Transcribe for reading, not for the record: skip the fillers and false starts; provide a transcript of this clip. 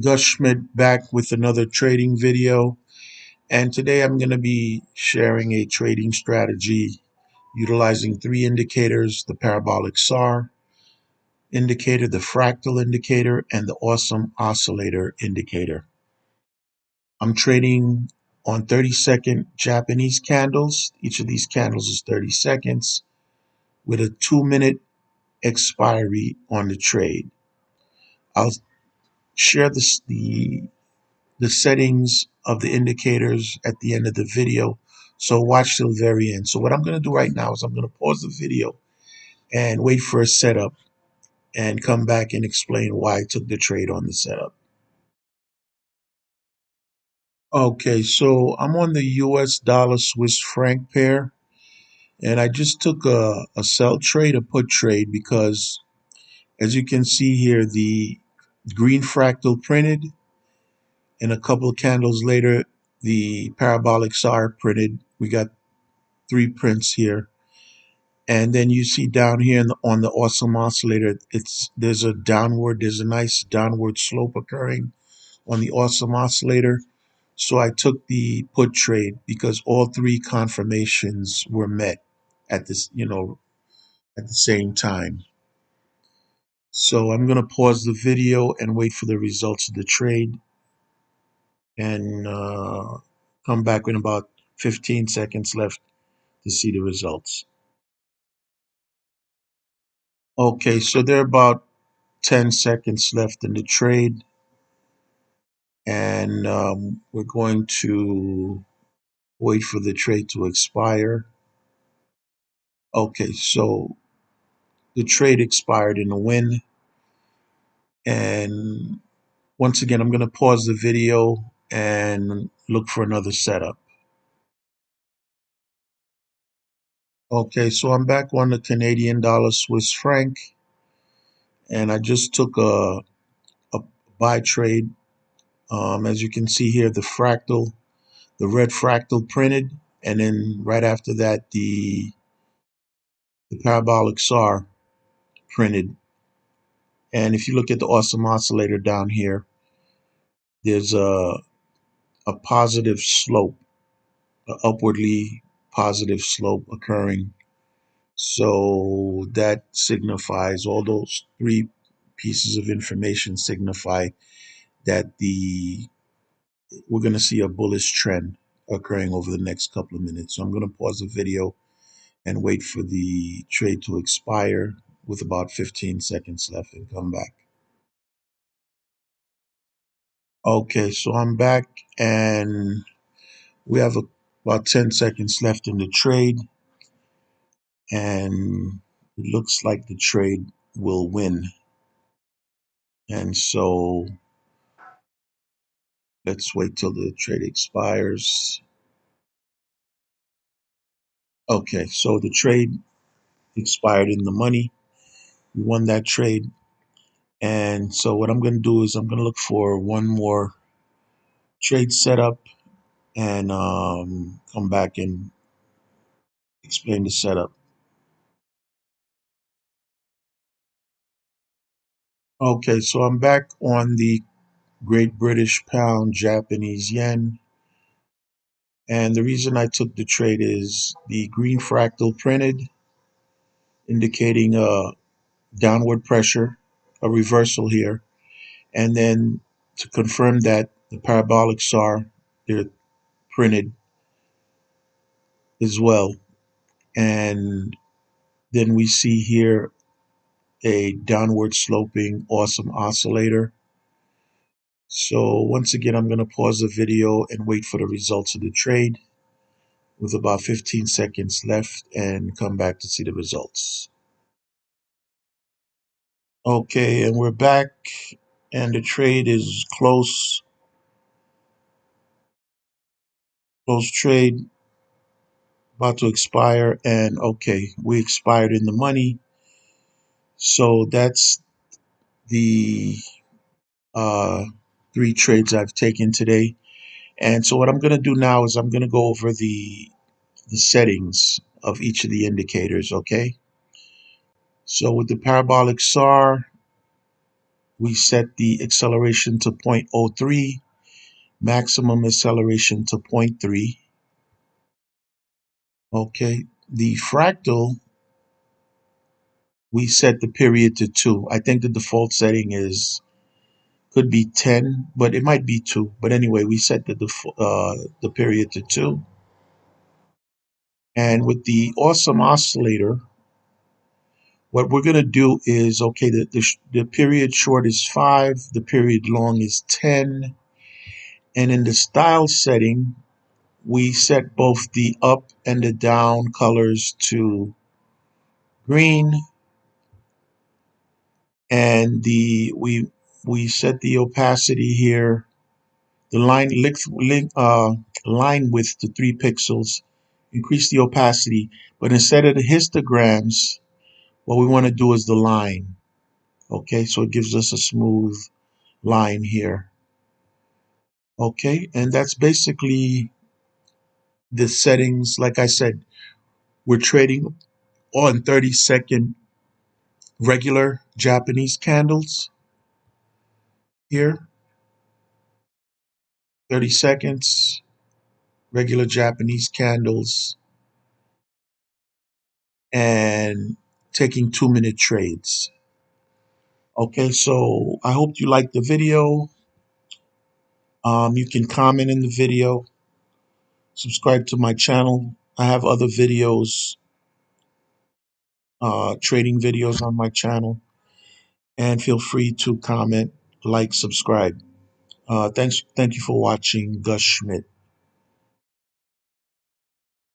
Gus Schmidt back with another trading video, and today I'm going to be sharing a trading strategy utilizing three indicators: the parabolic SAR indicator, the fractal indicator, and the Awesome Oscillator indicator. I'm trading on 30-second Japanese candles. Each of these candles is 30 seconds with a 2-minute expiry on the trade. I'll share the settings of the indicators at the end of the video. So watch till the very end. So what I'm going to do right now is I'm going to pause the video and wait for a setup and come back and explain why I took the trade on the setup. Okay, so I'm on the US dollar Swiss franc pair, and I just took a sell trade, a put trade, because as you can see here, the green fractal printed, and a couple of candles later, the parabolic SAR printed. We got three prints here. And then you see down here on the Awesome Oscillator, there's a nice downward slope occurring on the Awesome Oscillator. So I took the put trade because all three confirmations were met at at the same time. So I'm going to pause the video and wait for the results of the trade and come back in about 15 seconds left to see the results. Okay, so there are about 10 seconds left in the trade, and we're going to wait for the trade to expire. Okay, so the trade expired in a win, and once again, I'm going to pause the video and look for another setup. Okay, so I'm back on the Canadian dollar Swiss franc, and I just took a buy trade. As you can see here, the red fractal printed, and then right after that, the parabolic SAR printed. And if you look at the Awesome Oscillator down here, there's a positive slope, an upwardly positive slope occurring. So that signifies, all those three pieces of information signify that we're going to see a bullish trend occurring over the next couple of minutes. So I'm going to pause the video and wait for the trade to expire with about 15 seconds left and come back. Okay, so I'm back, and we have about 10 seconds left in the trade, and it looks like the trade will win. And so let's wait till the trade expires. Okay, so the trade expired in the money. We won that trade. And so what I'm going to do is I'm going to look for one more trade setup and come back and explain the setup. Okay, so I'm back on the Great British Pound Japanese Yen. And the reason I took the trade is the green fractal printed, indicating a downward pressure, a reversal here. And then to confirm that, the parabolic SAR, they're printed as well. And then we see here a downward sloping Awesome Oscillator. So once again, I'm going to pause the video and wait for the results of the trade with about 15 seconds left and come back to see the results. Okay, and we're back, and the trade is close trade, about to expire, and okay, we expired in the money. So that's the uh, three trades I've taken today. And so what I'm going to do now is I'm going to go over the settings of each of the indicators, okay? So with the parabolic SAR, We set the acceleration to 0.03, maximum acceleration to 0.3. Okay, the fractal, we set the period to 2. I think the default setting could be 10, but it might be 2. But anyway, we set the period to 2. And with the Awesome Oscillator, what we're going to do is, okay, the period short is 5, the period long is 10. And in the style setting, we set both the up and the down colors to green, and we set the opacity here, the line width to 3 pixels, increase the opacity, but instead of the histograms, what we want to do is the line. Okay, so it gives us a smooth line here. Okay, and that's basically the settings. Like I said, we're trading on 30-second regular Japanese candles here. 30 seconds, regular Japanese candles, and taking 2-minute trades. Okay, so I hope you liked the video. You can comment in the video, subscribe to my channel. I have other videos, trading videos on my channel, and feel free to comment, like, subscribe. Thank you for watching. Gus Schmidt.